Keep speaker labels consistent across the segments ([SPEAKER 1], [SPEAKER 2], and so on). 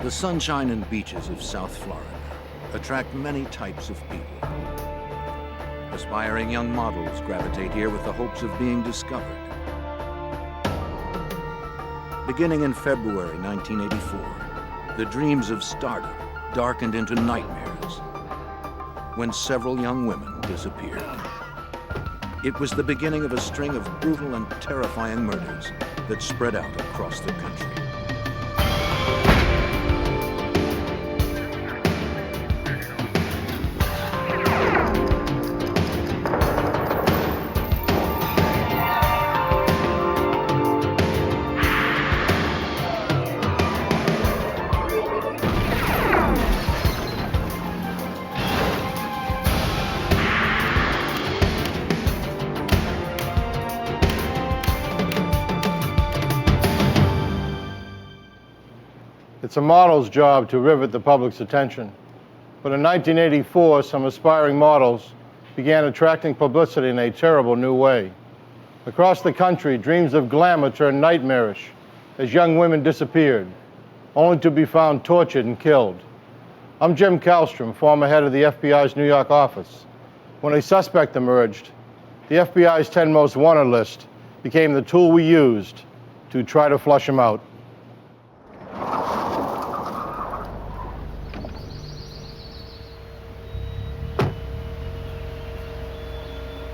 [SPEAKER 1] The sunshine and beaches of South Florida attract many types of people. Aspiring young models gravitate here with the hopes of being discovered. Beginning in February 1984, the dreams of stardom darkened into nightmares when several young women disappeared. It was the beginning of a string of brutal and terrifying murders that spread out across the country.
[SPEAKER 2] It's a model's job to rivet the public's attention. But in 1984, some aspiring models began attracting publicity in a terrible new way. Across the country, dreams of glamour turned nightmarish as young women disappeared, only to be found tortured and killed. I'm Jim Kallstrom, former head of the FBI's New York office. When a suspect emerged, the FBI's 10 Most Wanted list became the tool we used to try to flush him out.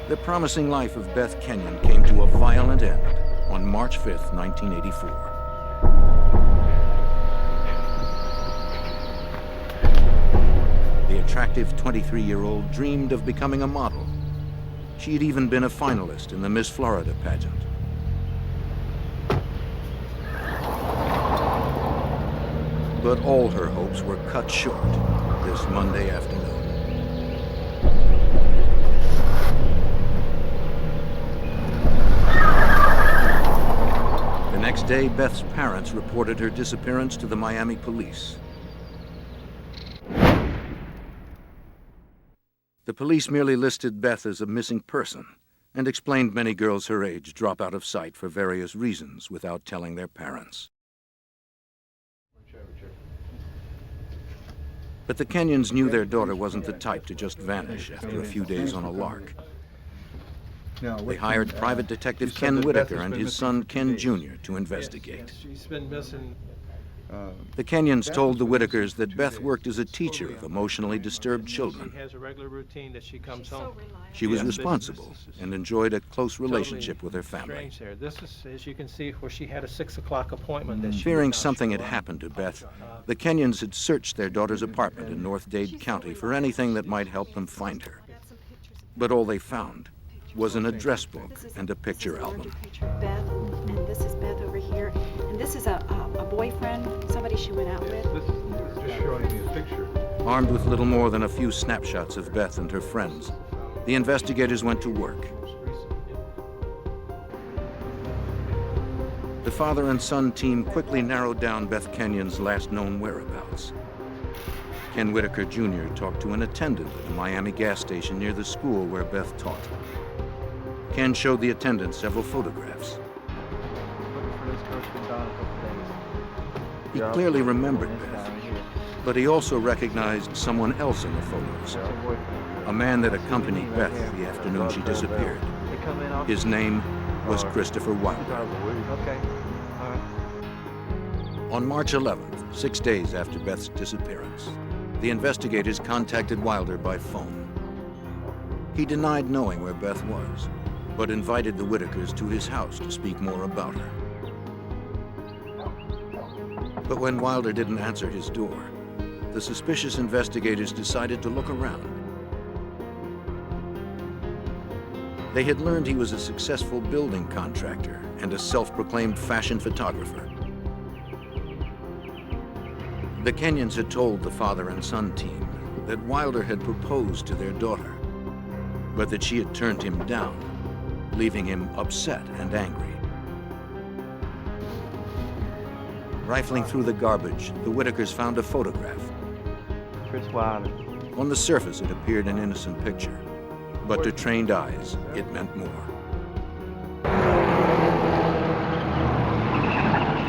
[SPEAKER 1] The promising life of Beth Kenyon came to a violent end on March 5th, 1984. The attractive 23-year-old dreamed of becoming a model. She had even been a finalist in the Miss Florida pageant. But all her hopes were cut short this Monday afternoon. The next day, Beth's parents reported her disappearance to the Miami police. The police merely listed Beth as a missing person and explained many girls her age drop out of sight for various reasons without telling their parents. But the Kenyons knew their daughter wasn't the type to just vanish after a few days on a lark. They hired private detective Ken Whitaker and his son Ken Jr. to investigate.
[SPEAKER 3] She's been missing.
[SPEAKER 1] The Kenyons told the Whitakers that Beth worked as a teacher of emotionally disturbed children.
[SPEAKER 3] She has a regular routine that she comes home.
[SPEAKER 1] She was responsible and enjoyed a close relationship with her family.
[SPEAKER 3] Strange there. This is, as you can see, where she had a 6 o'clock appointment. That she
[SPEAKER 1] Fearing something had happened to Beth, the Kenyons had searched their daughter's apartment in North Dade County for anything that might help them find her. But all they found was an address book and a picture album.
[SPEAKER 4] Beth, and this is Beth over here, and this is a boyfriend, somebody she went out with.
[SPEAKER 5] This is just showing me a picture.
[SPEAKER 1] Armed with little more than a few snapshots of Beth and her friends, the investigators went to work. The father and son team quickly narrowed down Beth Kenyon's last known whereabouts. Ken Whitaker Jr. talked to an attendant at a Miami gas station near the school where Beth taught. Ken showed the attendant several photographs. He clearly remembered Beth, but he also recognized someone else in the photos, a man that accompanied Beth the afternoon she disappeared. His name was Christopher Wilder. On March 11th, 6 days after Beth's disappearance, the investigators contacted Wilder by phone. He denied knowing where Beth was, but invited the Whitakers to his house to speak more about her. But when Wilder didn't answer his door, the suspicious investigators decided to look around. They had learned he was a successful building contractor and a self-proclaimed fashion photographer. The Kenyons had told the father and son team that Wilder had proposed to their daughter, but that she had turned him down, leaving him upset and angry. Rifling through the garbage, the Whitakers found a photograph.
[SPEAKER 6] Chris Wilder.
[SPEAKER 1] On the surface, it appeared an innocent picture, but to trained eyes, it meant more.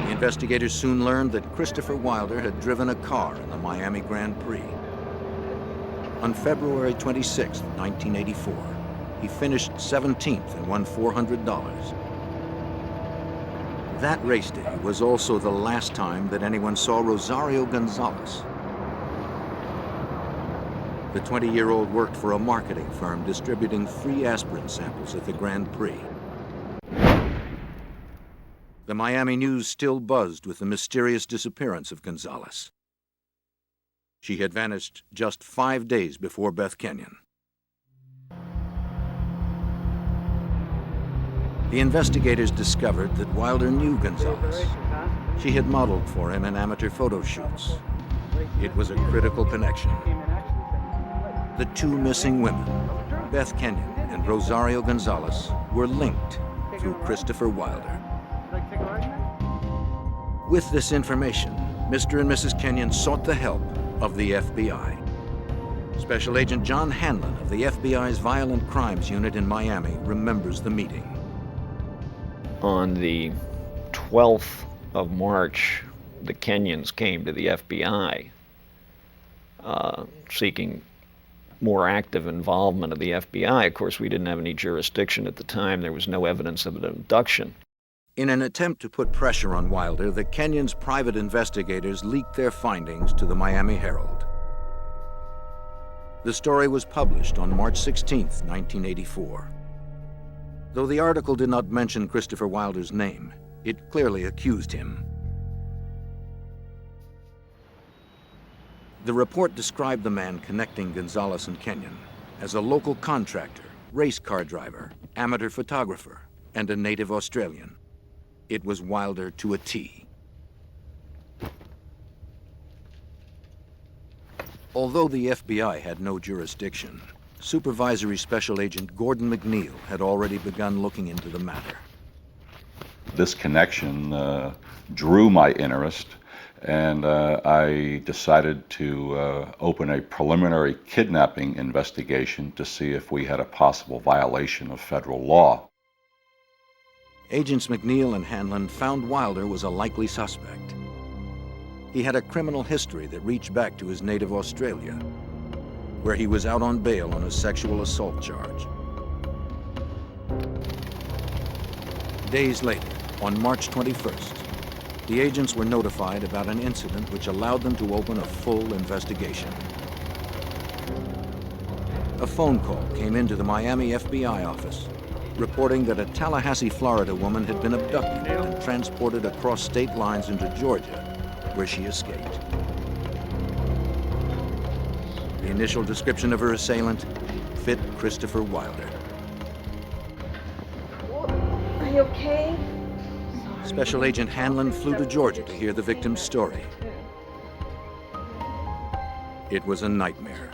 [SPEAKER 1] The Investigators soon learned that Christopher Wilder had driven a car in the Miami Grand Prix. On February 26, 1984, he finished 17th and won $400. That race day was also the last time that anyone saw Rosario Gonzalez. The 20-year-old worked for a marketing firm distributing free aspirin samples at the Grand Prix. The Miami news still buzzed with the mysterious disappearance of Gonzalez. She had vanished just 5 days before Beth Kenyon. The investigators discovered that Wilder knew Gonzalez. She had modeled for him in amateur photo shoots. It was a critical connection. The two missing women, Beth Kenyon and Rosario Gonzalez, were linked through Christopher Wilder. With this information, Mr. and Mrs. Kenyon sought the help of the FBI. Special Agent John Hanlon of the FBI's Violent Crimes Unit in Miami remembers the meeting.
[SPEAKER 7] On the 12th of March, the Kenyons came to the FBI seeking more active involvement of the FBI. Of course, we didn't have any jurisdiction at the time. There was no evidence of an abduction.
[SPEAKER 1] In an attempt to put pressure on Wilder, the Kenyons' private investigators leaked their findings to the Miami Herald. The story was published on March 16, 1984. Though the article did not mention Christopher Wilder's name, it clearly accused him. The report described the man connecting Gonzalez and Kenyon as a local contractor, race car driver, amateur photographer, and a native Australian. It was Wilder to a T. Although the FBI had no jurisdiction, Supervisory Special Agent Gordon McNeil had already begun looking into the matter.
[SPEAKER 8] This connection drew my interest, and I decided to open a preliminary kidnapping investigation to see if we had a possible violation of federal law.
[SPEAKER 1] Agents McNeil and Hanlon found Wilder was a likely suspect. He had a criminal history that reached back to his native Australia, where he was out on bail on a sexual assault charge. Days later, on March 21st, the agents were notified about an incident which allowed them to open a full investigation. A phone call came into the Miami FBI office reporting that a Tallahassee, Florida woman had been abducted and transported across state lines into Georgia, where she escaped. The initial description of her assailant fit Christopher Wilder.
[SPEAKER 9] Are you okay?
[SPEAKER 1] Special Agent Hanlon flew to Georgia to hear the victim's story. It was a nightmare.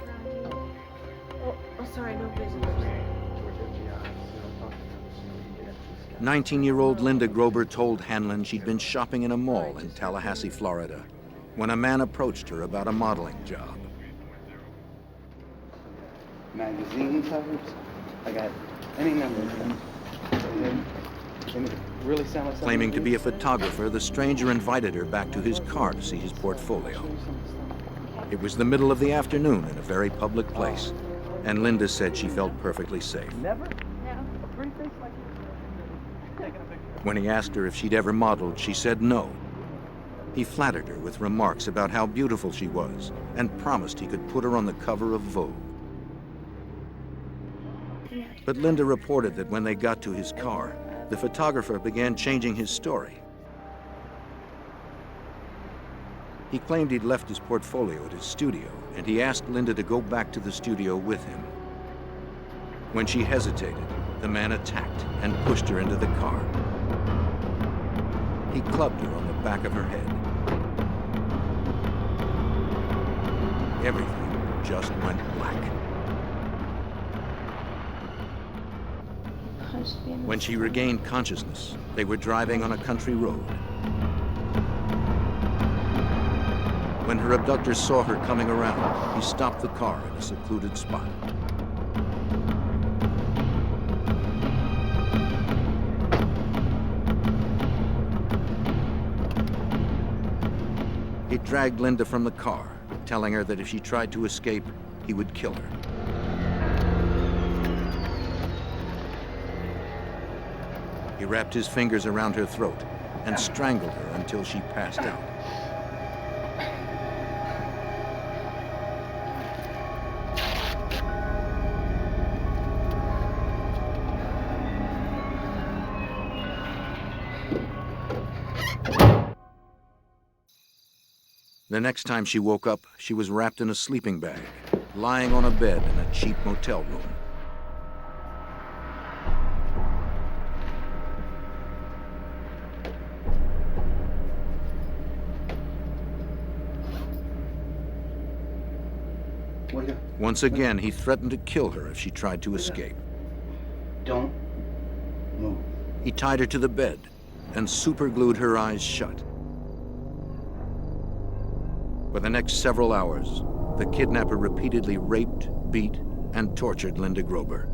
[SPEAKER 9] Oh, sorry, no business.
[SPEAKER 1] 19-year-old Linda Grober told Hanlon she'd been shopping in a mall in Tallahassee, Florida, when a man approached her about a modeling job.
[SPEAKER 6] Magazine covers? I got any number of them. They really sound like
[SPEAKER 1] Claiming to be a photographer, the stranger invited her back to his car to see his portfolio. It was the middle of the afternoon in a very public place, and Linda said she felt perfectly safe.
[SPEAKER 6] Never?
[SPEAKER 1] When he asked her if she'd ever modeled, she said no. He flattered her with remarks about how beautiful she was and promised he could put her on the cover of Vogue. But Linda reported that when they got to his car, the photographer began changing his story. He claimed he'd left his portfolio at his studio, and he asked Linda to go back to the studio with him. When she hesitated, the man attacked and pushed her into the car. He clubbed her on the back of her head. Everything just went black. When she regained consciousness, they were driving on a country road. When her abductor saw her coming around, he stopped the car in a secluded spot. He dragged Linda from the car, telling her that if she tried to escape, he would kill her. He wrapped his fingers around her throat and strangled her until she passed out. The next time she woke up, she was wrapped in a sleeping bag, lying on a bed in a cheap motel room. Once again, he threatened to kill her if she tried to escape.
[SPEAKER 6] Don't move.
[SPEAKER 1] He tied her to the bed and superglued her eyes shut. For the next several hours, the kidnapper repeatedly raped, beat, and tortured Linda Grober.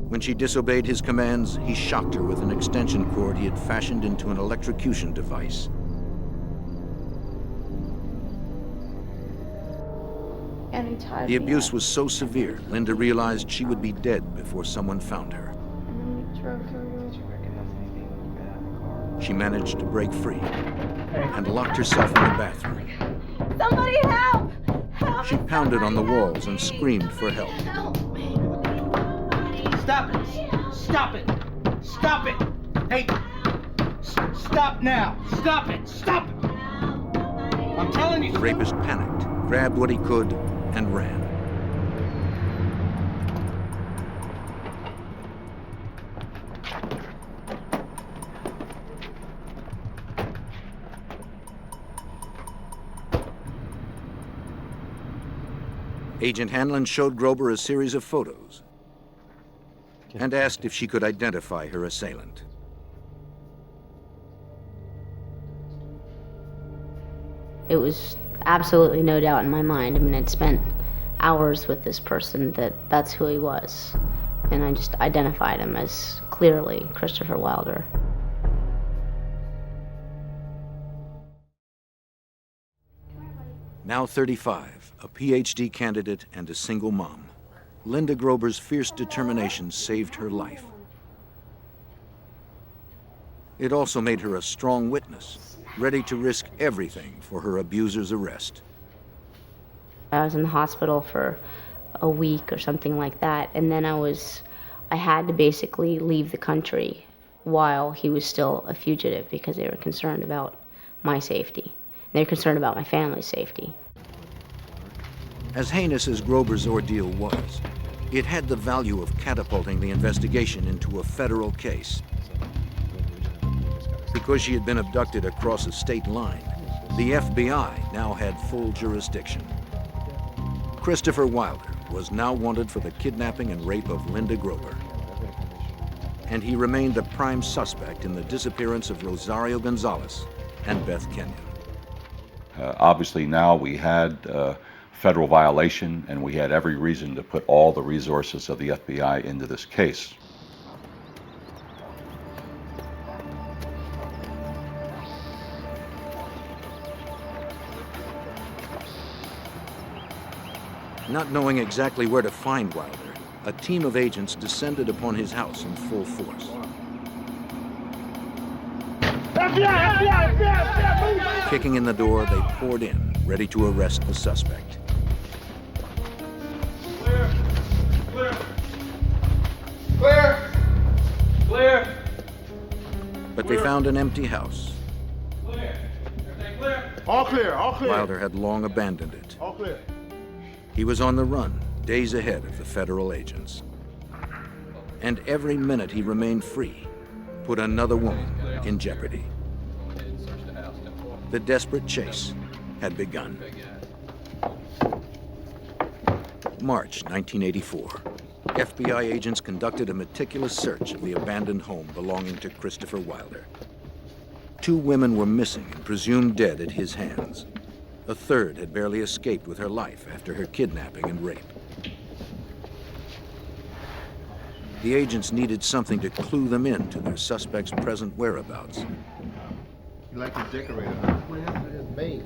[SPEAKER 1] When she disobeyed his commands, he shocked her with an extension cord he had fashioned into an electrocution device.
[SPEAKER 9] And he tied
[SPEAKER 1] The
[SPEAKER 9] me
[SPEAKER 1] abuse
[SPEAKER 9] up.
[SPEAKER 1] was so severe, Linda realized she would be dead before someone found her.
[SPEAKER 9] And then we drove to a wheelchair.
[SPEAKER 1] She managed to break free and locked herself in the bathroom.
[SPEAKER 9] Somebody help! Help!
[SPEAKER 1] She pounded on the walls and screamed for help.
[SPEAKER 9] Help me!
[SPEAKER 10] Stop it! Stop it! Stop it! Hey! Stop now! Stop it! Stop it! I'm telling you!
[SPEAKER 1] The rapist panicked, grabbed what he could, and ran. Agent Hanlon showed Grober a series of photos and asked if she could identify her assailant.
[SPEAKER 11] It was absolutely no doubt in my mind. I mean, I'd spent hours with this person that's who he was. And I just identified him as clearly Christopher Wilder.
[SPEAKER 1] Now 35, a PhD candidate and a single mom, Linda Grober's fierce determination saved her life. It also made her a strong witness, ready to risk everything for her abuser's arrest.
[SPEAKER 11] I was in the hospital for a week or something like that, and then I had to basically leave the country while he was still a fugitive because they were concerned about my safety. They were concerned about my family's safety.
[SPEAKER 1] As heinous as Grober's ordeal was, it had the value of catapulting the investigation into a federal case. Because she had been abducted across a state line, the FBI now had full jurisdiction. Christopher Wilder was now wanted for the kidnapping and rape of Linda Grober. And he remained the prime suspect in the disappearance of Rosario Gonzalez and Beth Kenyon.
[SPEAKER 8] Obviously now we had federal violation, and we had every reason to put all the resources of the FBI into this case.
[SPEAKER 1] Not knowing exactly where to find Wilder, a team of agents descended upon his house in full force. Kicking in the door, they poured in, ready to arrest the suspect.
[SPEAKER 10] Clear! Clear!
[SPEAKER 1] But they found an empty house.
[SPEAKER 10] Clear! Everything clear?
[SPEAKER 2] All clear, all clear.
[SPEAKER 1] Wilder had long abandoned it.
[SPEAKER 2] All clear.
[SPEAKER 1] He was on the run, days ahead of the federal agents. And every minute he remained free put another woman in jeopardy. The desperate chase had begun. March 1984. FBI agents conducted a meticulous search of the abandoned home belonging to Christopher Wilder. 2 women were missing and presumed dead at his hands. A third had barely escaped with her life after her kidnapping and rape. The agents needed something to clue them in to their suspect's present whereabouts.
[SPEAKER 2] You like to decorate it, huh? What happened to this maid?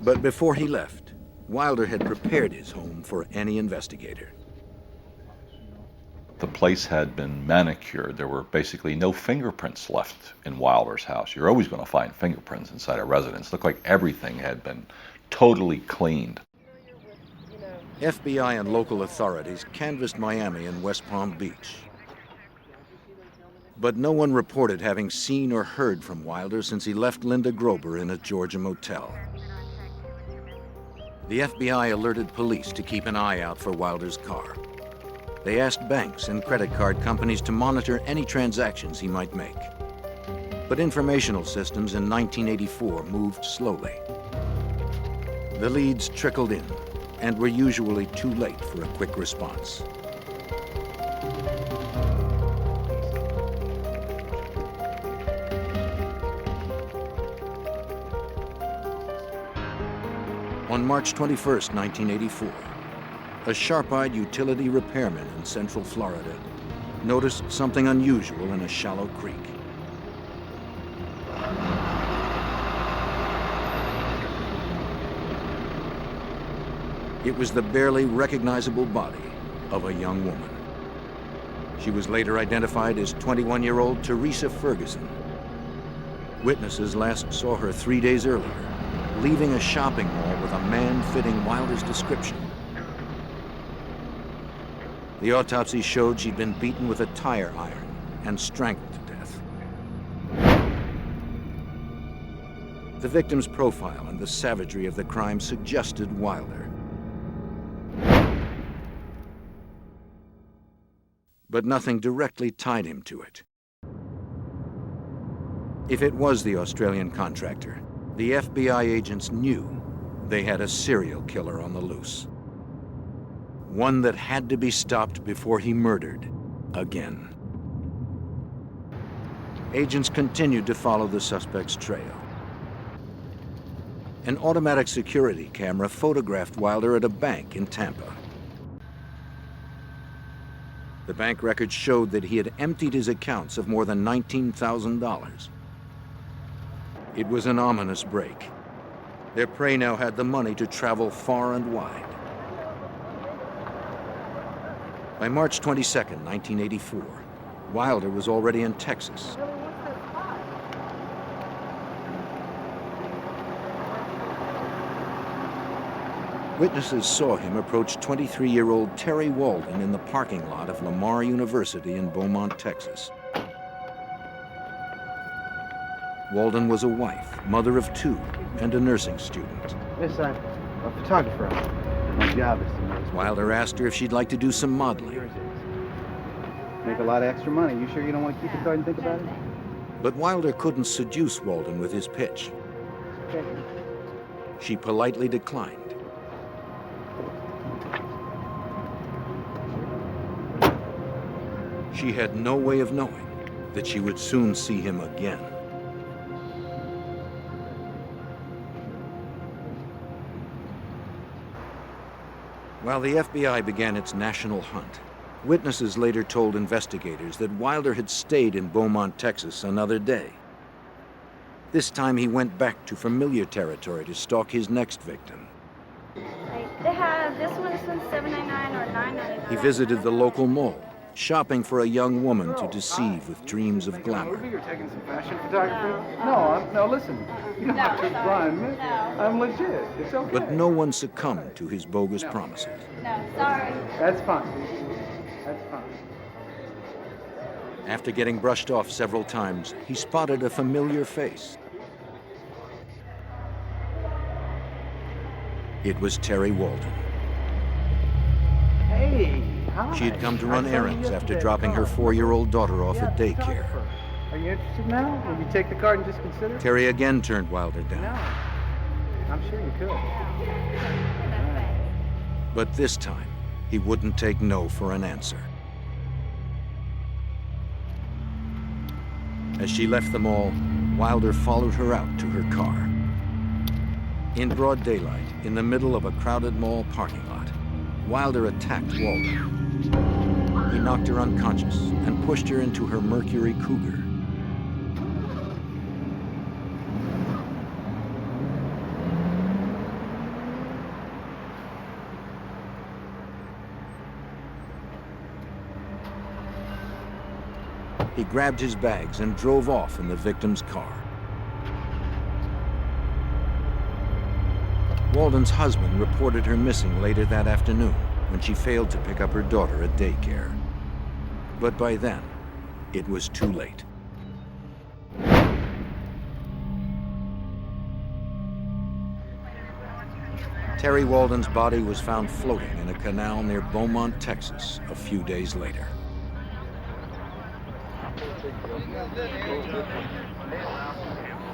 [SPEAKER 1] But before he left, Wilder had prepared his home for any investigator.
[SPEAKER 8] The place had been manicured. There were basically no fingerprints left in Wilder's house. You're always going to find fingerprints inside a residence. It looked like everything had been totally cleaned.
[SPEAKER 1] FBI and local authorities canvassed Miami and West Palm Beach. But no one reported having seen or heard from Wilder since he left Linda Grober in a Georgia motel. The FBI alerted police to keep an eye out for Wilder's car. They asked banks and credit card companies to monitor any transactions he might make. But informational systems in 1984 moved slowly. The leads trickled in and were usually too late for a quick response. On March 21st, 1984, a sharp-eyed utility repairman in Central Florida noticed something unusual in a shallow creek. It was the barely recognizable body of a young woman. She was later identified as 21-year-old Teresa Ferguson. Witnesses last saw her 3 days earlier, leaving a shopping mall with a man fitting Wilder's description. The autopsy showed she'd been beaten with a tire iron and strangled to death. The victim's profile and the savagery of the crime suggested Wilder. But nothing directly tied him to it. If it was the Australian contractor, the FBI agents knew they had a serial killer on the loose. One that had to be stopped before he murdered again. Agents continued to follow the suspect's trail. An automatic security camera photographed Wilder at a bank in Tampa. The bank records showed that he had emptied his accounts of more than $19,000. It was an ominous break. Their prey now had the money to travel far and wide. By March 22nd, 1984, Wilder was already in Texas. Witnesses saw him approach 23-year-old Terry Walden in the parking lot of Lamar University in Beaumont, Texas. Walden was a wife, mother of two, and a nursing student.
[SPEAKER 6] Yes, I'm a photographer. My job is to make.
[SPEAKER 1] Wilder asked her if she'd like to do some modeling.
[SPEAKER 6] Make a lot of extra money. You sure you don't want to keep the card and think about it?
[SPEAKER 1] But Wilder couldn't seduce Walden with his pitch.
[SPEAKER 6] Okay.
[SPEAKER 1] She politely declined. She had no way of knowing that she would soon see him again. While the FBI began its national hunt, witnesses later told investigators that Wilder had stayed in Beaumont, Texas another day. This time he went back to familiar territory to stalk his next victim.
[SPEAKER 9] They have this one since $7.99 or $9.99.
[SPEAKER 1] He visited the local mall, shopping for a young woman to deceive with dreams of glamour.
[SPEAKER 6] You're taking some fashion photography? No, listen. You don't have to run. I'm legit. It's okay.
[SPEAKER 1] But no one succumbed to his bogus promises.
[SPEAKER 9] No, sorry.
[SPEAKER 6] That's fine. That's fine.
[SPEAKER 1] After getting brushed off several times, he spotted a familiar face. It was Terry Walden.
[SPEAKER 6] Hey, hi.
[SPEAKER 1] She had come to run errands after dropping her 4-year-old daughter off at daycare.
[SPEAKER 6] Are you interested now? Will you take the card and just consider?
[SPEAKER 1] Terry again turned Wilder down.
[SPEAKER 6] No. I'm sure you could.
[SPEAKER 1] But this time, he wouldn't take no for an answer. As she left the mall, Wilder followed her out to her car. In broad daylight, in the middle of a crowded mall parking lot, Wilder attacked Walden. He knocked her unconscious and pushed her into her Mercury Cougar. He grabbed his bags and drove off in the victim's car. Walden's husband reported her missing later that afternoon when she failed to pick up her daughter at daycare. But by then, it was too late. Terry Walden's body was found floating in a canal near Beaumont, Texas, a few days later.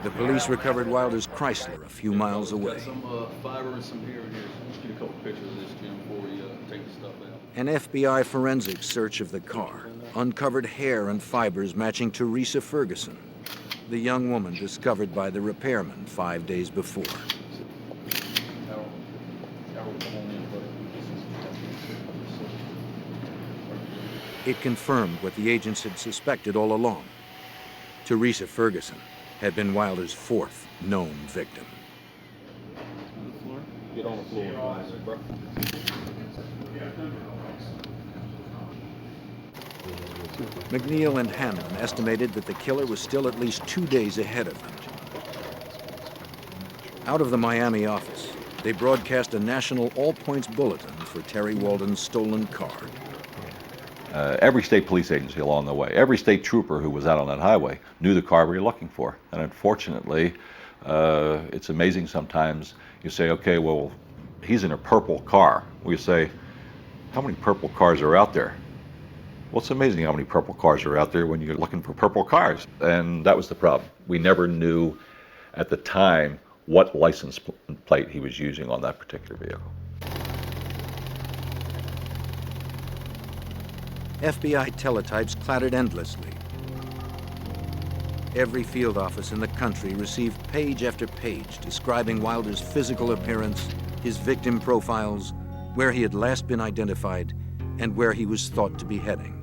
[SPEAKER 1] The police recovered Wilder's Chrysler a few miles away.
[SPEAKER 5] Some fiber and some hair in here. Let's get a couple pictures of this, Jim, before we take the stuff out.
[SPEAKER 1] An FBI forensic search of the car uncovered hair and fibers matching Teresa Ferguson, the young woman discovered by the repairman 5 days before. It confirmed what the agents had suspected all along. Teresa Ferguson had been Wilder's fourth known victim.
[SPEAKER 5] Get on the floor, bro.
[SPEAKER 1] McNeil and Hanlon estimated that the killer was still at least 2 days ahead of them. Out of the Miami office, they broadcast a national all-points bulletin for Terry Walden's stolen car.
[SPEAKER 8] Every state police agency along the way, every state trooper who was out on that highway knew the car we were looking for. And unfortunately, it's amazing sometimes you say, okay, well, he's in a purple car. We say, how many purple cars are out there? Well, it's amazing how many purple cars are out there when you're looking for purple cars. And that was the problem. We never knew at the time what license plate he was using on that particular vehicle.
[SPEAKER 1] FBI teletypes clattered endlessly. Every field office in the country received page after page describing Wilder's physical appearance, his victim profiles, where he had last been identified, and where he was thought to be heading.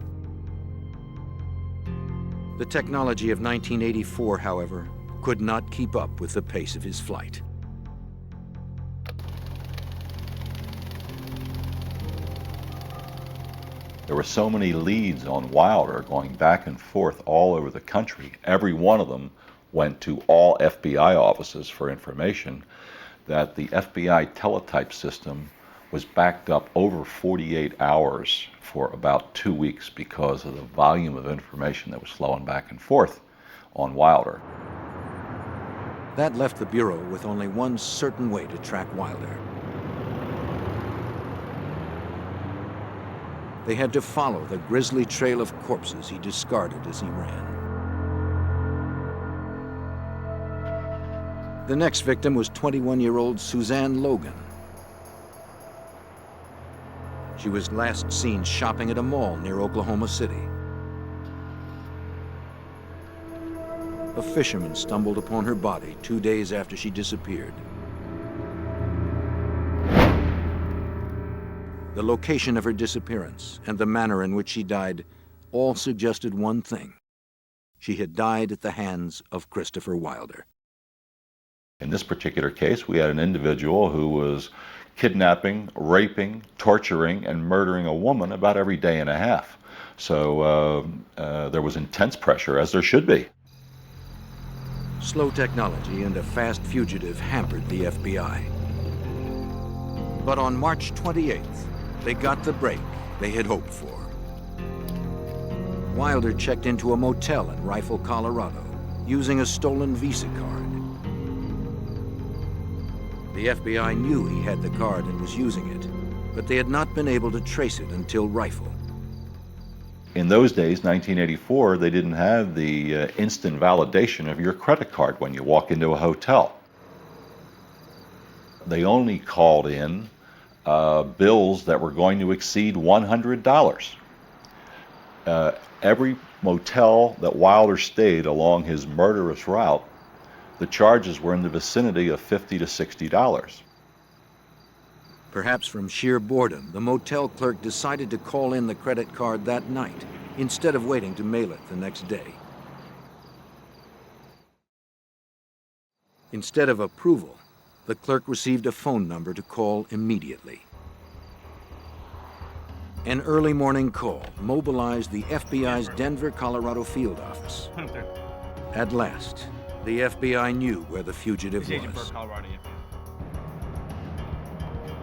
[SPEAKER 1] The technology of 1984, however, could not keep up with the pace of his flight.
[SPEAKER 8] There were so many leads on Wilder going back and forth all over the country. Every one of them went to all FBI offices for information, that the FBI teletype system was backed up over 48 hours for about 2 weeks because of the volume of information that was flowing back and forth on Wilder.
[SPEAKER 1] That left the Bureau with only one certain way to track Wilder. They had to follow the grisly trail of corpses he discarded as he ran. The next victim was 21-year-old Suzanne Logan. She was last seen shopping at a mall near Oklahoma City. A fisherman stumbled upon her body 2 days after she disappeared. The location of her disappearance and the manner in which she died all suggested one thing. She had died at the hands of Christopher Wilder.
[SPEAKER 8] In this particular case, we had an individual who was kidnapping, raping, torturing, and murdering a woman about every day and a half. So there was intense pressure, as there should be.
[SPEAKER 1] Slow technology and a fast fugitive hampered the FBI. But on March 28th, they got the break they had hoped for. Wilder checked into a motel in Rifle, Colorado, using a stolen Visa card. The FBI knew he had the card and was using it, but they had not been able to trace it until Rifle.
[SPEAKER 8] In those days, 1984, they didn't have the instant validation of your credit card when you walk into a hotel. They only called in bills that were going to exceed $100. Every motel that Wilder stayed along his murderous route, the charges were in the vicinity of $50 to $60.
[SPEAKER 1] Perhaps from sheer boredom, the motel clerk decided to call in the credit card that night, instead of waiting to mail it the next day. Instead of approval, the clerk received a phone number to call immediately. An early morning call mobilized the FBI's Denver, Colorado field office. At last, the FBI knew where the fugitive was.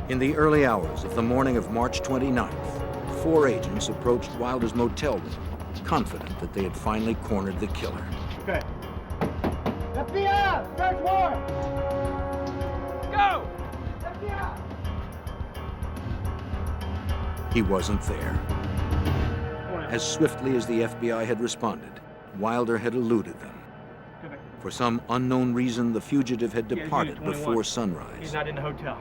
[SPEAKER 1] In the early hours of the morning of March 29th, 4 agents approached Wilder's motel room, confident that they had finally cornered the killer.
[SPEAKER 10] Okay. FBI! Search warrant! Go! FBI!
[SPEAKER 1] He wasn't there. As swiftly as the FBI had responded, Wilder had eluded them. For some unknown reason, the fugitive had departed before sunrise.
[SPEAKER 10] He's not in the hotel.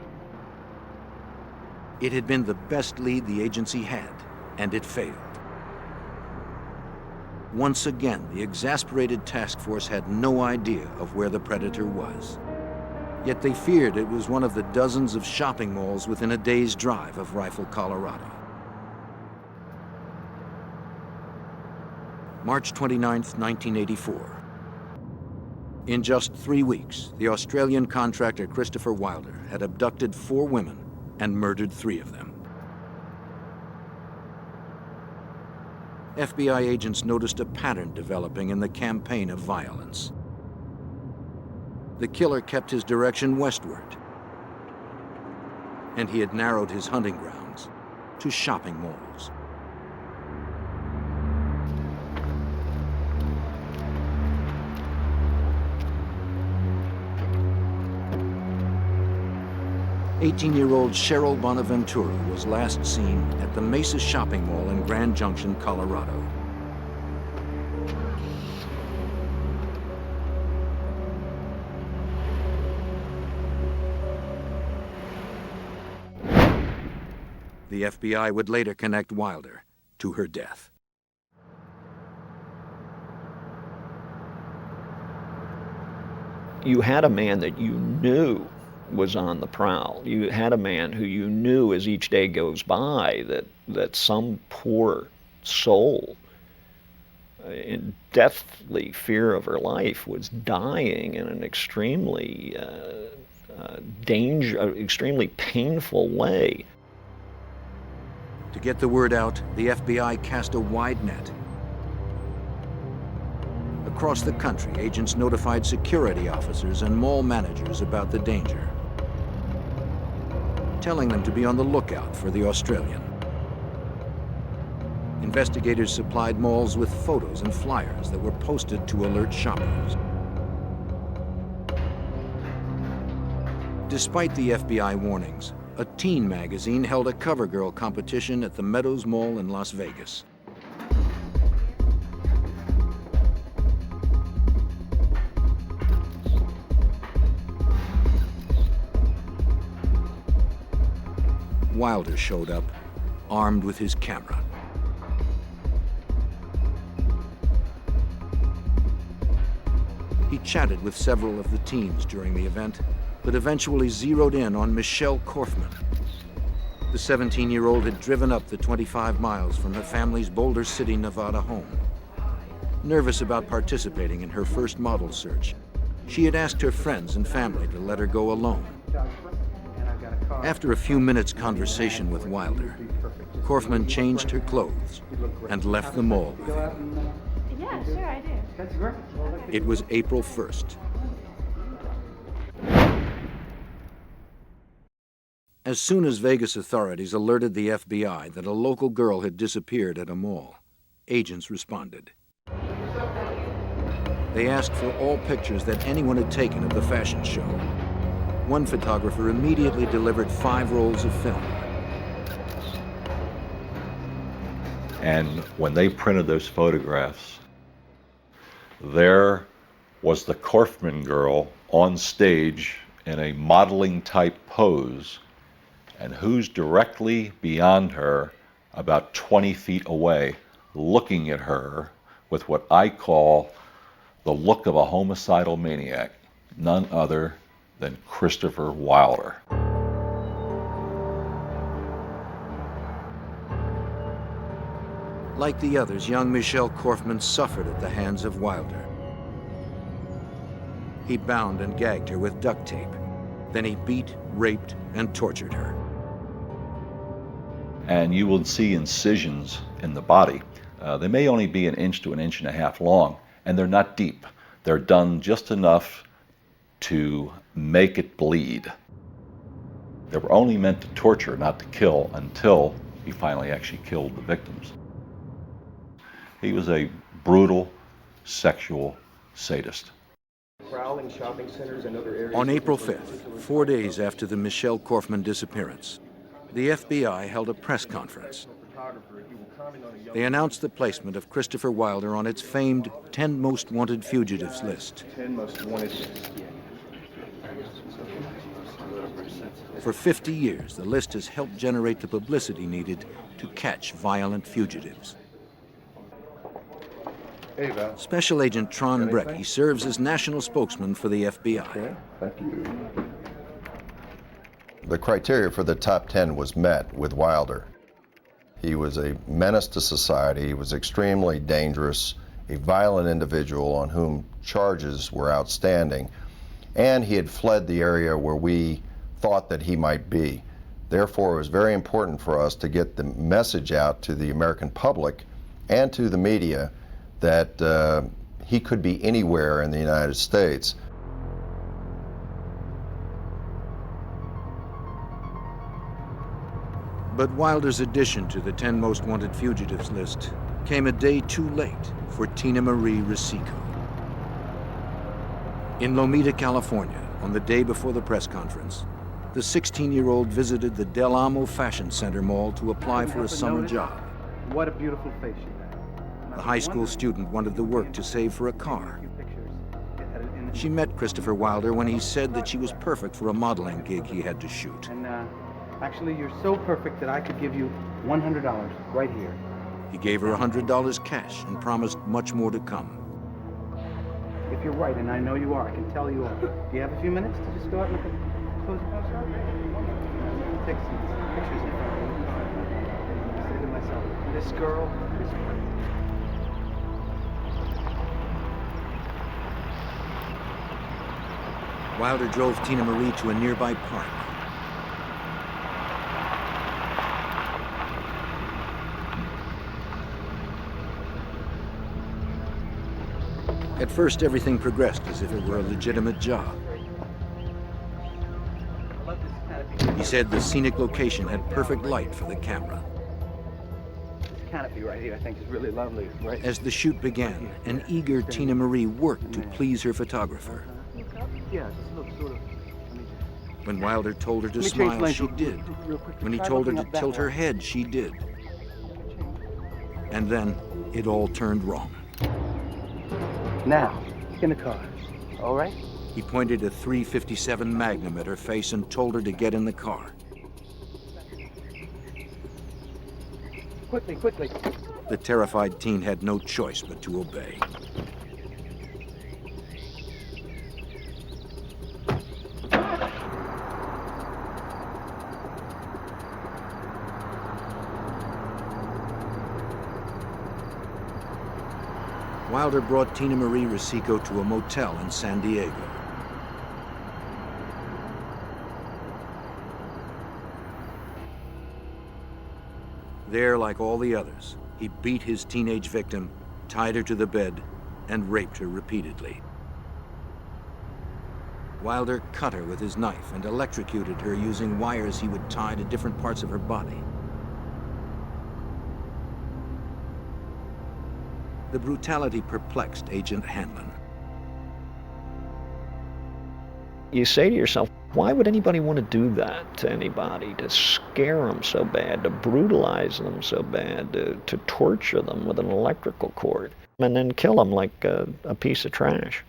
[SPEAKER 1] It had been the best lead the agency had, and it failed. Once again, the exasperated task force had no idea of where the predator was. Yet they feared it was one of the dozens of shopping malls within a day's drive of Rifle, Colorado. March 29th, 1984. In just 3 weeks, the Australian contractor Christopher Wilder had abducted 4 women and murdered 3 of them. FBI agents noticed a pattern developing in the campaign of violence. The killer kept his direction westward, and he had narrowed his hunting grounds to shopping malls. "18-year-old Cheryl Bonaventura was last seen at the Mesa Shopping Mall in Grand Junction, Colorado. The FBI would later connect Wilder to her death.
[SPEAKER 7] You had a man that you knew was on the prowl. You had a man who you knew as each day goes by that some poor soul in deathly fear of her life was dying in an extremely extremely painful way.
[SPEAKER 1] To get the word out, the FBI cast a wide net. Across the country, agents notified security officers and mall managers about the danger, telling them to be on the lookout for the Australian. Investigators supplied malls with photos and flyers that were posted to alert shoppers. Despite the FBI warnings, a teen magazine held a cover girl competition at the Meadows Mall in Las Vegas. Wilder showed up, armed with his camera. He chatted with several of the teams during the event, but eventually zeroed in on Michelle Korfman. The 17-year-old had driven up the 25 miles from her family's Boulder City, Nevada home. Nervous about participating in her first model search, she had asked her friends and family to let her go alone. After a few minutes' conversation with Wilder, Korfman changed her clothes and left the mall with him.
[SPEAKER 9] Yeah, sure, I do.
[SPEAKER 10] That's great.
[SPEAKER 1] It was April 1st. As soon as Vegas authorities alerted the FBI that a local girl had disappeared at a mall, agents responded. They asked for all pictures that anyone had taken of the fashion show. One photographer immediately delivered 5 rolls of film.
[SPEAKER 8] And when they printed those photographs, there was the Korfman girl on stage in a modeling type pose, and who's directly beyond her, about 20 feet away, looking at her with what I call the look of a homicidal maniac, none other than Christopher Wilder.
[SPEAKER 1] Like the others, young Michelle Korfman suffered at the hands of Wilder. He bound and gagged her with duct tape. Then he beat, raped, and tortured her.
[SPEAKER 8] and you will see incisions in the body. They may only be 1 inch to 1.5 inches long, and they're not deep. They're done just enough to make it bleed. They were only meant to torture, not to kill, until he finally actually killed the victims. He was a brutal sexual sadist.
[SPEAKER 12] Prowling shopping centers and other areas.
[SPEAKER 1] On April 5th, 4 days after the Michelle Korfman disappearance, the FBI held a press conference. They announced the placement of Christopher Wilder on its famed 10 Most Wanted Fugitives list.
[SPEAKER 12] 10 Most Wanted.
[SPEAKER 1] For 50 years, the list has helped generate the publicity needed to catch violent fugitives.
[SPEAKER 2] Hey, Val.
[SPEAKER 1] Special Agent Tron Brecky serves as national spokesman for the FBI.
[SPEAKER 2] Okay, thank you.
[SPEAKER 13] The criteria for the top 10 was met with Wilder. He was a menace to society. He was extremely dangerous, a violent individual on whom charges were outstanding, and he had fled the area where we thought that he might be. Therefore, it was very important for us to get the message out to the American public and to the media that he could be anywhere in the United States.
[SPEAKER 1] But Wilder's addition to the 10 Most Wanted Fugitives list came a day too late for Tina Marie Rosico. In Lomita, California, on the day before the press conference, the 16-year-old visited the Del Amo Fashion Center Mall to apply for a summer job.
[SPEAKER 6] What a beautiful face you have.
[SPEAKER 1] The high school student wanted the work to save for a car. She met Christopher Wilder when he said that she was perfect for a modeling gig he had to shoot.
[SPEAKER 6] And actually, you're so perfect that I could give you $100 right here.
[SPEAKER 1] He gave her $100 cash and promised much more to come.
[SPEAKER 6] If you're right, and I know you are, I can tell you are. Do you have a few minutes to just go out and look at close your house? Take some pictures in front of you. I say to myself, this girl is perfect.
[SPEAKER 1] Wilder drove Tina Marie to a nearby park. At first, everything progressed as if it were a legitimate job. He said the scenic location had perfect light for the camera.
[SPEAKER 6] This canopy right here, I think, is really lovely. Right?
[SPEAKER 1] As the shoot began, an eager Tina Marie worked to please her photographer.
[SPEAKER 6] Yeah, just look sort of.
[SPEAKER 1] When Wilder told her to smile, she did. When he told her to tilt her head, she did. And then it all turned wrong.
[SPEAKER 6] Now, get in the car, all right?
[SPEAKER 1] He pointed a .357 Magnum at her face and told her to get in the car.
[SPEAKER 6] Quickly, quickly.
[SPEAKER 1] The terrified teen had no choice but to obey. Wilder brought Tina Marie Rosico to a motel in San Diego. There, like all the others, he beat his teenage victim, tied her to the bed, and raped her repeatedly. Wilder cut her with his knife and electrocuted her using wires he would tie to different parts of her body. The brutality perplexed Agent Hanlon.
[SPEAKER 7] You say to yourself, why would anybody want to do that to anybody? To scare them so bad, to brutalize them so bad, to torture them with an electrical cord, and then kill them like a piece of trash.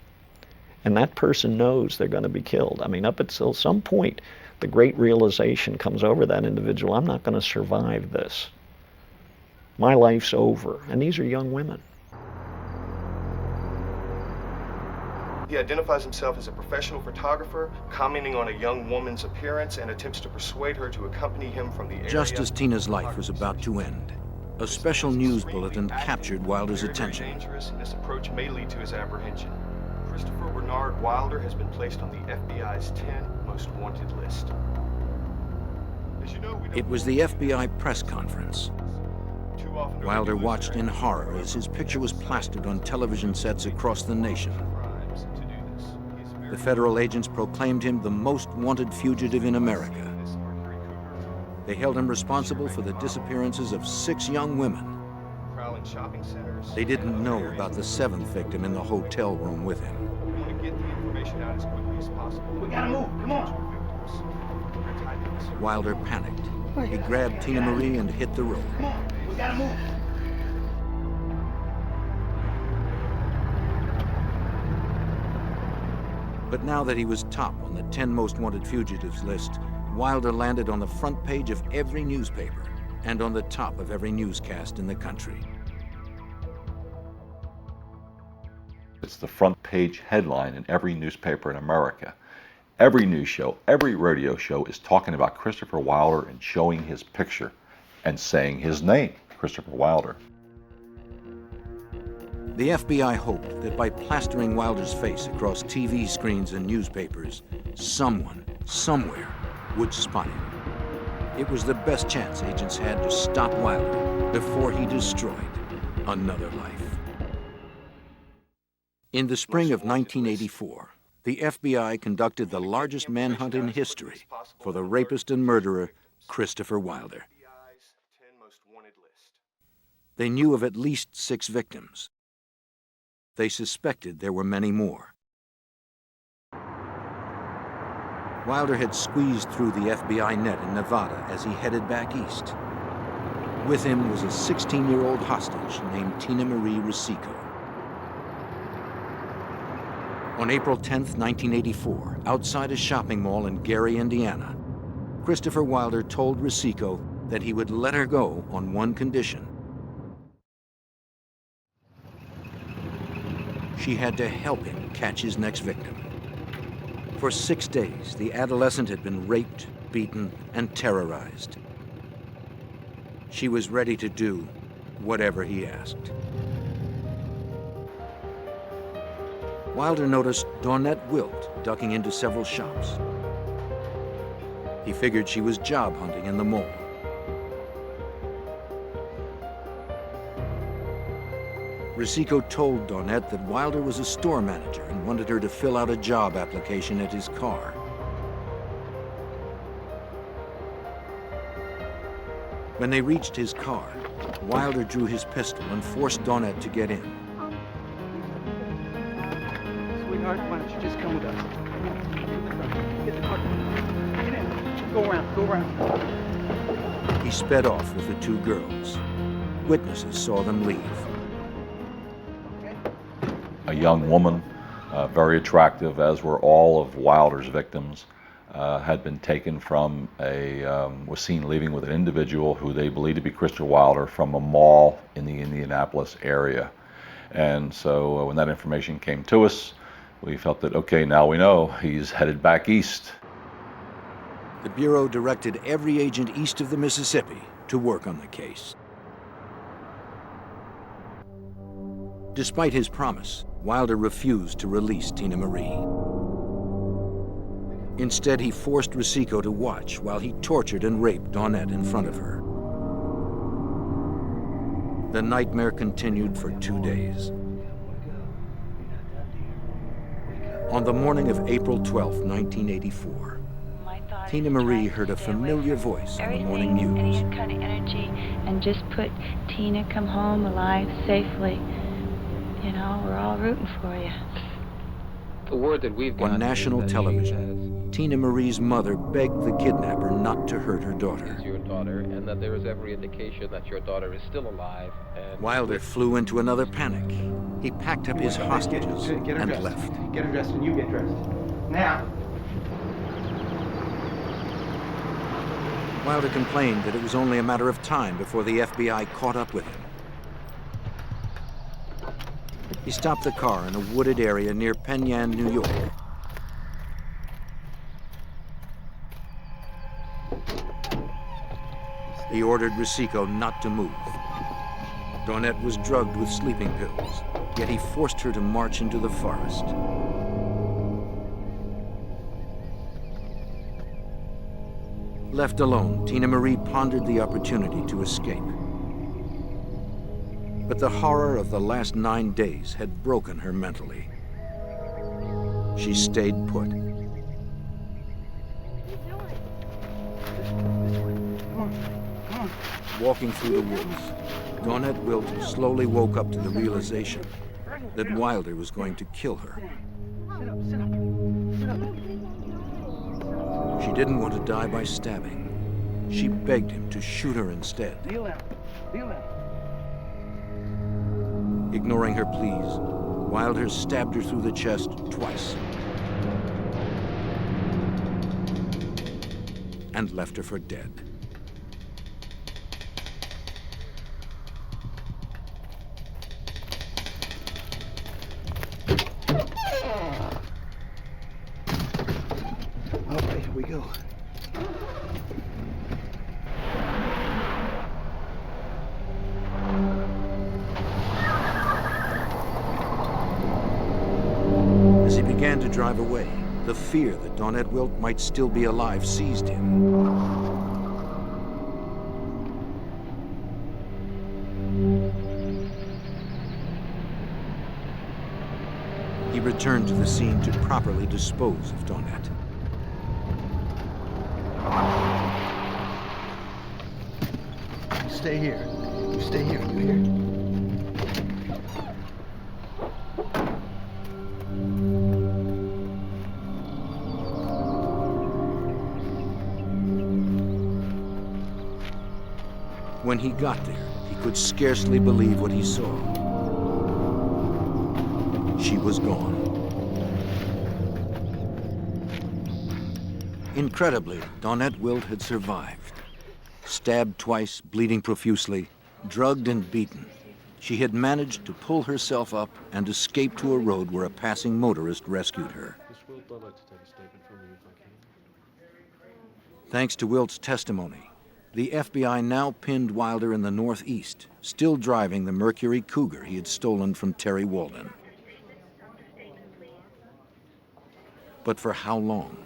[SPEAKER 7] And that person knows they're going to be killed. I mean, up until some point, the great realization comes over that individual, I'm not going to survive this. My life's over. And these are young women.
[SPEAKER 12] He identifies himself as a professional photographer, commenting on a young woman's appearance and attempts to persuade her to accompany him from the area.
[SPEAKER 1] Just as Tina's life was about to end, a special news bulletin captured Wilder's attention.
[SPEAKER 12] Dangerous, and this approach may lead to his apprehension. Christopher Bernard Wilder has been placed on the FBI's 10 Most Wanted list.
[SPEAKER 1] It was the FBI press conference. Wilder watched in horror as his picture was plastered on television sets across the nation. The federal agents proclaimed him the most wanted fugitive in America. They held him responsible for the disappearances of 6 young women. They didn't know about the 7th victim in the hotel room with him.
[SPEAKER 10] We gotta move, come on.
[SPEAKER 1] Wilder panicked. He grabbed Tina Marie and hit the road.
[SPEAKER 10] Come on, we gotta move.
[SPEAKER 1] But now that he was top on the 10 most wanted fugitives list, Wilder landed on the front page of every newspaper and on the top of every newscast in the country.
[SPEAKER 8] It's the front page headline in every newspaper in America. Every news show, every radio show is talking about Christopher Wilder and showing his picture and saying his name, Christopher Wilder.
[SPEAKER 1] The FBI hoped that by plastering Wilder's face across TV screens and newspapers, someone, somewhere, would spot him. It was the best chance agents had to stop Wilder before he destroyed another life. In the spring of 1984, the FBI conducted the largest manhunt in history for the rapist and murderer, Christopher Wilder. They knew of at least 6 victims. They suspected there were many more. Wilder had squeezed through the FBI net in Nevada as he headed back east. With him was a 16-year-old hostage named Tina Marie Rosico. On April 10, 1984, outside a shopping mall in Gary, Indiana, Christopher Wilder told Rosico that he would let her go on one condition. She had to help him catch his next victim. For 6 days, the adolescent had been raped, beaten, and terrorized. She was ready to do whatever he asked. Wilder noticed Dawnette Wilt ducking into several shops. He figured she was job hunting in the mall. Rosico told Dawnette that Wilder was a store manager and wanted her to fill out a job application at his car. When they reached his car, Wilder drew his pistol and forced Dawnette to get in.
[SPEAKER 6] Sweetheart, why don't you just come with us? Get the car. Get in. Go around.
[SPEAKER 1] He sped off with the 2 girls. Witnesses saw them leave.
[SPEAKER 8] A young woman, very attractive, as were all of Wilder's victims, had been taken from was seen leaving with an individual who they believed to be Christopher Wilder from a mall in the Indianapolis area. And so when that information came to us, we felt that, okay, now we know he's headed back east.
[SPEAKER 1] The Bureau directed every agent east of the Mississippi to work on the case. Despite his promise, Wilder refused to release Tina Marie. Instead, he forced Rosico to watch while he tortured and raped Dawnette in front of her. The nightmare continued for 2 days. On the morning of April 12, 1984, Tina Marie heard a familiar voice on the morning news.
[SPEAKER 14] Any kind of energy, and just put Tina come home alive safely. You know, we're all rooting for you.
[SPEAKER 15] The word that we've got
[SPEAKER 1] on national television, Tina Marie's mother begged the kidnapper not to hurt her daughter.
[SPEAKER 15] Your daughter, and that there is every indication that your daughter is still alive. And
[SPEAKER 1] Wilder flew into another panic. He packed up his hostages and left.
[SPEAKER 6] Get her dressed and you get dressed. Now.
[SPEAKER 1] Wilder complained that it was only a matter of time before the FBI caught up with him. He stopped the car in a wooded area near Penn Yan, New York. He ordered Rosico not to move. Dawnette was drugged with sleeping pills, yet he forced her to march into the forest. Left alone, Tina Marie pondered the opportunity to escape. But the horror of the last 9 days had broken her mentally. She stayed put. Walking through the woods, Dawnette Wilt slowly woke up to the realization that Wilder was going to kill her. She didn't want to die by stabbing. She begged him to shoot her instead. Ignoring her pleas, Wilder stabbed her through the chest twice and left her for dead.
[SPEAKER 6] Okay, here we go.
[SPEAKER 1] As he began to drive away, the fear that Dawnette Wilt might still be alive seized him. He returned to the scene to properly dispose of Dawnette.
[SPEAKER 6] Stay here. You stay here, you hear?
[SPEAKER 1] When he got there, he could scarcely believe what he saw. She was gone. Incredibly, Dawnette Wilt had survived. Stabbed twice, bleeding profusely, drugged and beaten, she had managed to pull herself up and escape to a road where a passing motorist rescued her. Thanks to Wilt's testimony, the FBI now pinned Wilder in the Northeast, still driving the Mercury Cougar he had stolen from Terry Walden. But for how long?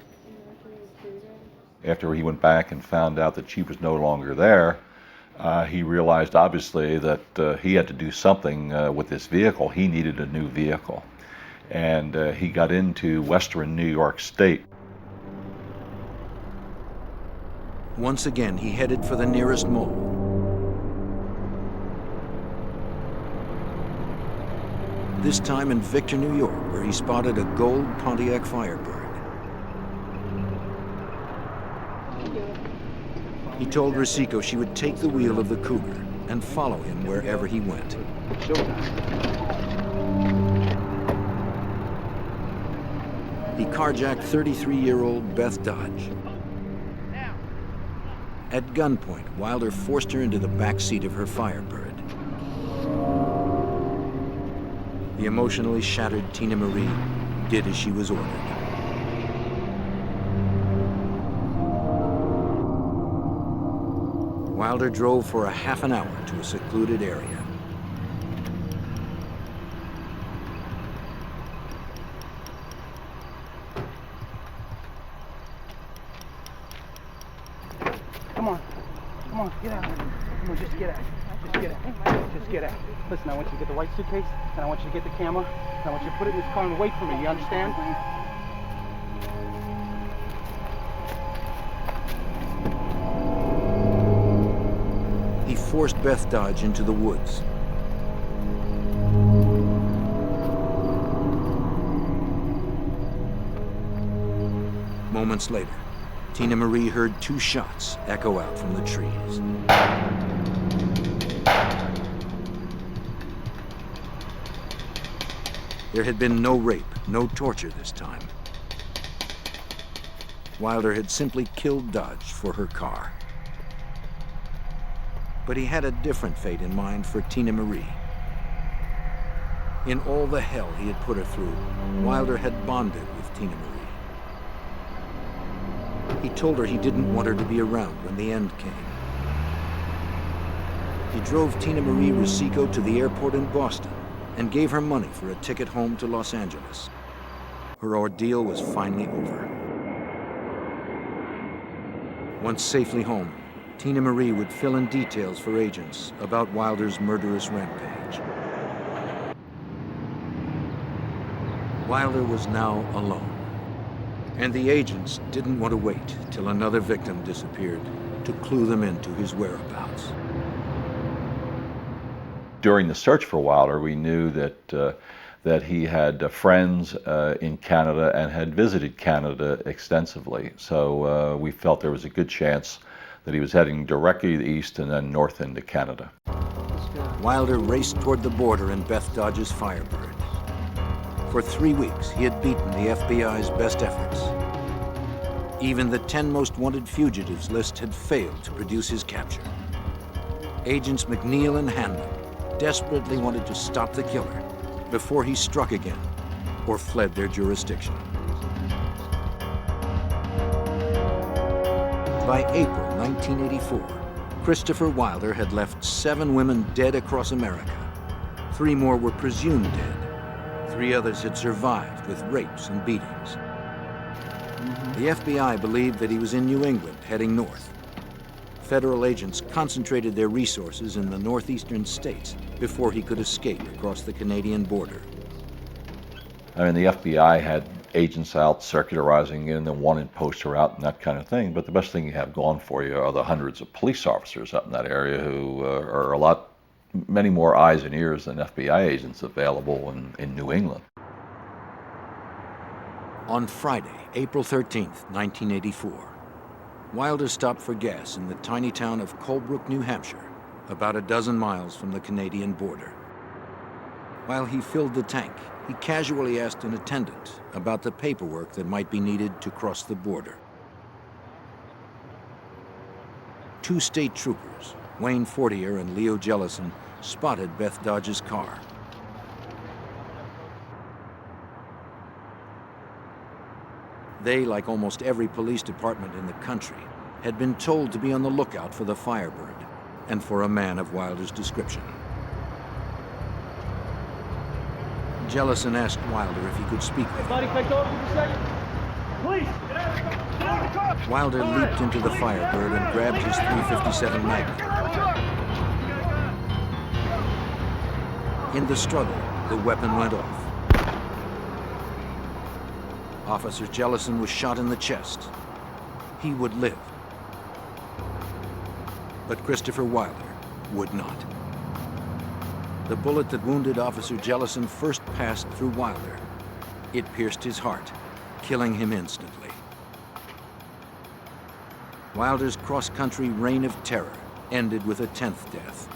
[SPEAKER 8] After he went back and found out that she was no longer there, he realized obviously that he had to do something with this vehicle. He needed a new vehicle. And he got into western New York State.
[SPEAKER 1] Once again, he headed for the nearest mall. This time in Victor, New York, where he spotted a gold Pontiac Firebird. He told Rosico she would take the wheel of the Cougar and follow him wherever he went. He carjacked 33-year-old Beth Dodge. At gunpoint, Wilder forced her into the back seat of her Firebird. The emotionally shattered Tina Marie did as she was ordered. Wilder drove for a half an hour to a secluded area.
[SPEAKER 6] Come on, get out. Come on, just get out. Just get out. Listen, I want you to get the white suitcase, and I want you to get the camera, and I want you to put it in this car and wait for me, you understand?
[SPEAKER 1] He forced Beth Dodge into the woods. Moments later, Tina Marie heard 2 shots echo out from the trees. There had been no rape, no torture this time. Wilder had simply killed Dodge for her car. But he had a different fate in mind for Tina Marie. In all the hell he had put her through, Wilder had bonded with Tina Marie. He told her he didn't want her to be around when the end came. He drove Tina Marie Rosico to the airport in Boston and gave her money for a ticket home to Los Angeles. Her ordeal was finally over. Once safely home, Tina Marie would fill in details for agents about Wilder's murderous rampage. Wilder was now alone, and the agents didn't want to wait till another victim disappeared to clue them into his whereabouts.
[SPEAKER 8] During the search for Wilder, we knew that he had friends in Canada and had visited Canada extensively. So we felt there was a good chance that he was heading directly east and then north into Canada.
[SPEAKER 1] Wilder raced toward the border in Beth Dodge's Firebird. For 3 weeks, he had beaten the FBI's best efforts. Even the 10 Most Wanted Fugitives list had failed to produce his capture. Agents McNeil and Hanlon desperately wanted to stop the killer before he struck again or fled their jurisdiction. By April 1984, Christopher Wilder had left 7 women dead across America. 3 more were presumed dead. 3 others had survived with rapes and beatings. The FBI believed that he was in New England, heading north. Federal agents concentrated their resources in the northeastern states before he could escape across the Canadian border.
[SPEAKER 8] I mean, the FBI had agents out circularizing in the wanted poster out and that kind of thing, but the best thing you have going for you are the hundreds of police officers up in that area who are many more eyes and ears than FBI agents available in New England.
[SPEAKER 1] On Friday, April 13th, 1984, Wilder stopped for gas in the tiny town of Colebrook, New Hampshire, about a dozen miles from the Canadian border. While he filled the tank, he casually asked an attendant about the paperwork that might be needed to cross the border. 2 state troopers, Wayne Fortier and Leo Jellison, spotted Beth Dodge's car. They, like almost every police department in the country, had been told to be on the lookout for the Firebird and for a man of Wilder's description. Jellison asked Wilder if he could speak with him. Wilder leaped into the Firebird and grabbed his .357 Magnum. In the struggle, the weapon went off. Officer Jellison was shot in the chest. He would live. But Christopher Wilder would not. The bullet that wounded Officer Jellison first passed through Wilder. It pierced his heart, killing him instantly. Wilder's cross-country reign of terror ended with a 10th death.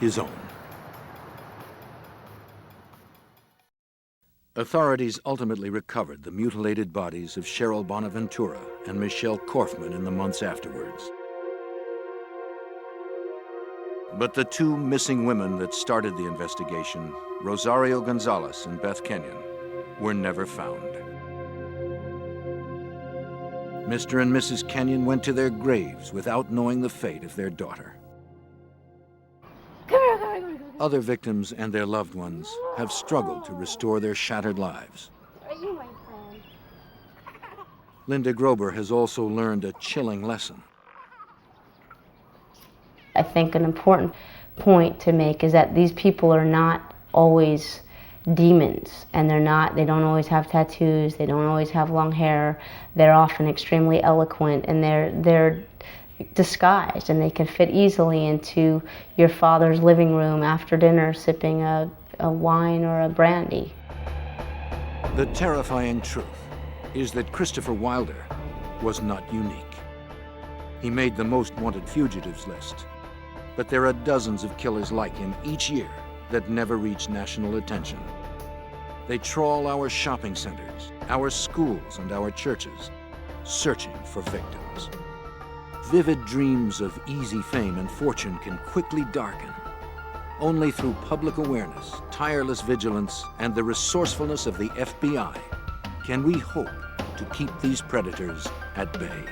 [SPEAKER 1] His own. Authorities ultimately recovered the mutilated bodies of Cheryl Bonaventura and Michelle Korfman in the months afterwards. But the 2 missing women that started the investigation, Rosario Gonzalez and Beth Kenyon, were never found. Mr. and Mrs. Kenyon went to their graves without knowing the fate of their daughter. Other victims and their loved ones have struggled to restore their shattered lives. Linda Grober has also learned a chilling lesson.
[SPEAKER 11] I think an important point to make is that these people are not always demons, and they don't always have tattoos, they don't always have long hair. They're often extremely eloquent, and they're disguised, and they can fit easily into your father's living room after dinner sipping a wine or a brandy.
[SPEAKER 1] The terrifying truth is that Christopher Wilder was not unique. He made the Most Wanted Fugitives list, but there are dozens of killers like him each year that never reach national attention. They trawl our shopping centers, our schools, and our churches, searching for victims. Vivid dreams of easy fame and fortune can quickly darken. Only through public awareness, tireless vigilance, and the resourcefulness of the FBI can we hope to keep these predators at bay.